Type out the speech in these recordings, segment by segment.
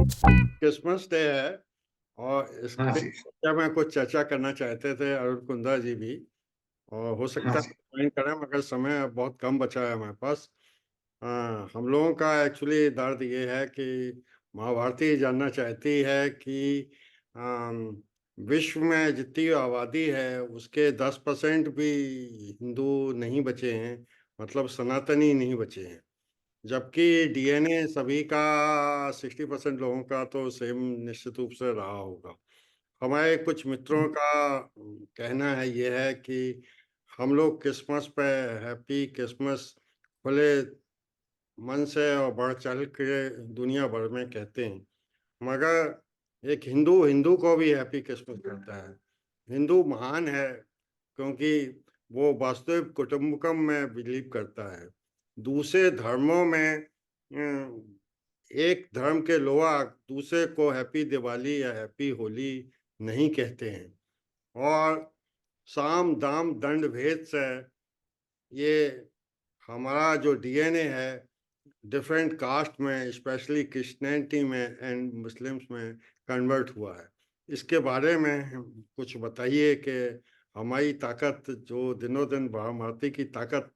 Christmas day है और हाँ इसके जी। क्या मैं कुछ चर्चा करना चाहते थे अरुण कुंदा जी भी, और हो हाँ सकता है जी। ज्वाइन करें मगर समय बहुत कम बचा है हमारे पास। हम लोगों का एक्चुअली दर्द ये है कि महाभारती जानना चाहती है कि अम, विश्व में जितनी आबादी है उसके 10% भी हिंदू नहीं बचे हैं, मतलब सनातनी नहीं बचे हैं। जबकि डीएनए सभी का 60% लोगों का तो सेम निश्चित रूप से रहा होगा। हमारे कुछ मित्रों का कहना है ये है कि हम लोग क्रिसमस पे हैप्पी क्रिसमस खुले मन से और बढ़ चढ़ के दुनिया भर में कहते हैं, मगर एक हिंदू हिंदू को भी हैप्पी क्रिसमस कहता है। हिंदू महान है क्योंकि वो वास्तविक कुटुंबकम में बिलीव करता है। दूसरे धर्मों में एक धर्म के लोग दूसरे को हैप्पी दिवाली या हैप्पी होली नहीं कहते हैं, और साम दाम दंड भेद से ये हमारा जो डीएनए है डिफरेंट कास्ट में स्पेशली क्रिश्चियनिटी में एंड मुस्लिम्स में कन्वर्ट हुआ है। इसके बारे में कुछ बताइए कि हमारी ताकत जो दिनों दिन भारती की ताकत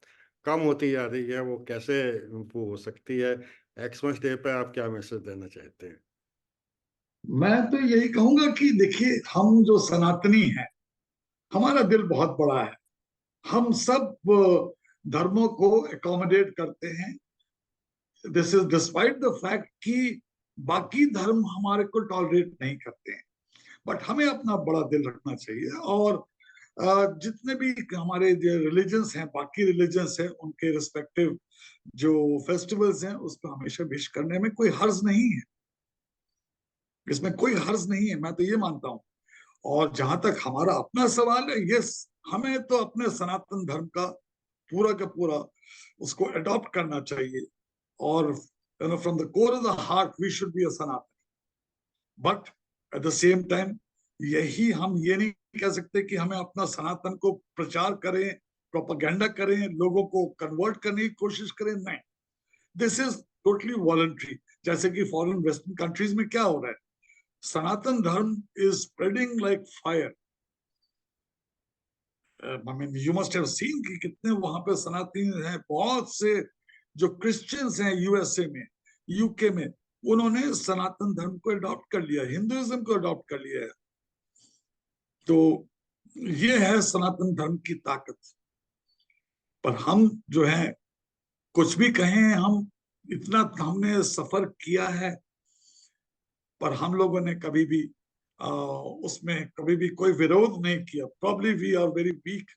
कम होती जा रही है वो कैसे इम्प्रूव हो सकती है। एक्समस डे पे आप क्या मैसेज देना चाहते हैं? मैं तो यही कहूंगा कि देखिए, हम जो सनातनी हैं, हमारा दिल बहुत बड़ा है। हम सब धर्मों को एकोमोडेट करते हैं। This is despite the fact कि बाकी धर्म हमारे को टॉलरेट नहीं करते हैं। बट हमें अपना बड़ा दिल रखना चाहिए, और जितने भी हमारे जो रिलीजन्स हैं, बाकी रिलीजन्स हैं, उनके रिस्पेक्टिव जो फेस्टिवल्स हैं उस पर हमेशा विश करने में कोई हर्ज नहीं है। इसमें कोई हर्ज नहीं है, मैं तो ये मानता हूँ। और जहां तक हमारा अपना सवाल है, यस, हमें तो अपने सनातन धर्म का पूरा उसको अडॉप्ट करना चाहिए। और from the core of the heart we should be a Sanatan. But at the same time यही हम ये नहीं कह सकते कि हमें अपना सनातन को प्रचार करें, प्रोपागेंडा करें, लोगों को कन्वर्ट करने की कोशिश करें। नहीं, दिस इज टोटली वॉलंटरी। जैसे कि फॉरेन वेस्टर्न कंट्रीज में क्या हो रहा है, सनातन धर्म is spreading like fire. I mean you must have seen कि कितने वहां पे सनातनी हैं। बहुत से जो क्रिश्चियंस हैं यूएसए में, यूके में, उन्होंने सनातन धर्म को अडॉप्ट कर लिया, हिंदुइज्म को अडॉप्ट कर लिया है। तो ये है सनातन धर्म की ताकत। पर हम जो है, कुछ भी कहें, हम इतना हमने सफर किया है, पर हम लोगों ने कभी भी उसमें कभी भी कोई विरोध नहीं किया। Probably we are very weak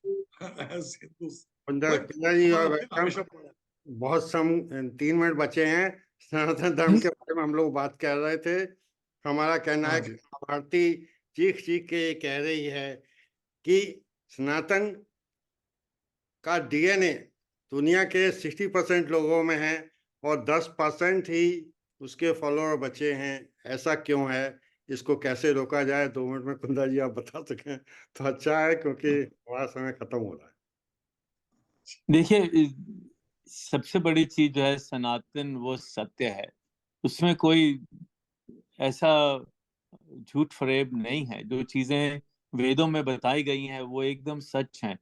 as Hindus. Kunda but Kunda ji हमारा और दिल वेलकम। हमेशा बड़ा है। बहुत सम 3 मिनट बचे हैं। सनातन धर्म के बारे में हम लोग बात कर रहे थे। हमारा कहना हाँ है कि जी। भारती चीख चीख के ये कह रही है कि सनातन का डीएनए दुनिया के 60% लोगों में है और 10% ही उसके फॉलोअर बचे हैं। ऐसा क्यों है? इसको कैसे रोका जाए? 2 मिनट में कुंदा जी आप बता सकें तो अच्छा है, क्योंकि हमारा समय खत्म हो रहा है। देखिए, सबसे बड़ी चीज जो है सनातन, वो सत्य है। उसमें कोई ऐसा झूठ फरेब नहीं है। जो चीजें वेदों में बताई गई हैं वो एकदम सच हैं।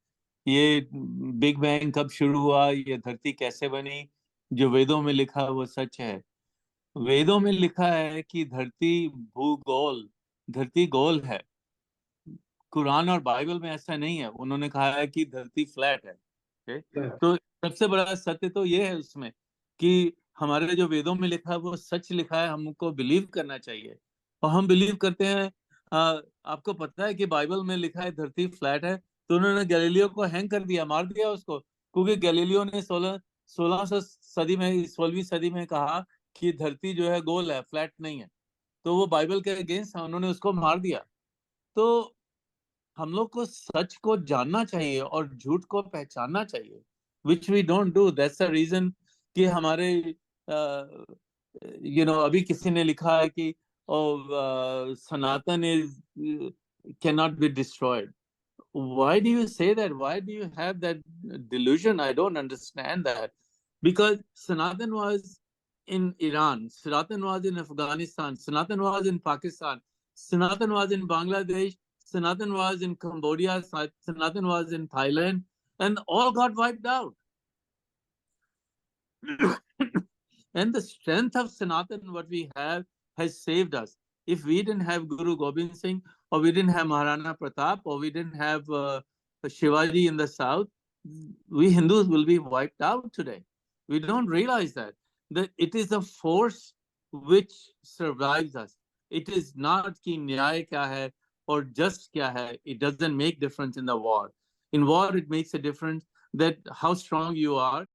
ये बिग बैंग कब शुरू हुआ, ये धरती कैसे बनी, जो वेदों में लिखा है वो सच है। वेदों में लिखा है कि धरती गोल है। कुरान और बाइबल में ऐसा नहीं है। उन्होंने कहा है कि धरती फ्लैट है। okay? तो सबसे बड़ा सत्य तो ये है उसमें कि हमारे जो वेदों में लिखा है वो सच लिखा है, हमको बिलीव करना चाहिए। और हम बिलीव करते हैं। आपको पता है कि बाइबल में लिखा है धरती फ्लैट है, तो उन्होंने गैलीलियो को हैंग कर दिया, मार दिया उसको, क्योंकि गैलीलियो ने 16वीं सदी में कहा कि धरती जो है गोल है, फ्लैट नहीं है। तो वो बाइबल के अगेंस्ट था, उन्होंने उसको मार दिया। तो हम लोग को सच को जानना चाहिए और झूठ को पहचानना चाहिए, which we don't do. That's the reason कि हमारे अभी किसी ने लिखा है कि Sanatan is cannot be destroyed. Why do you say that? Why do you have that delusion? I don't understand that. Because Sanatan was in Iran, Sanatan was in Afghanistan, Sanatan was in Pakistan, Sanatan was in Bangladesh, Sanatan was in Cambodia, Sanatan was in Thailand, and all got wiped out. And the strength of Sanatan, what we have, has saved us. If we didn't have Guru Gobind Singh, or we didn't have Maharana Pratap, or we didn't have Shivaji in the south, we Hindus will be wiped out today. We don't realize that it is a force which survives us. It is not ki nyay kya hai or just kya hai. It doesn't make difference in the war. In war, it makes a difference that how strong you are.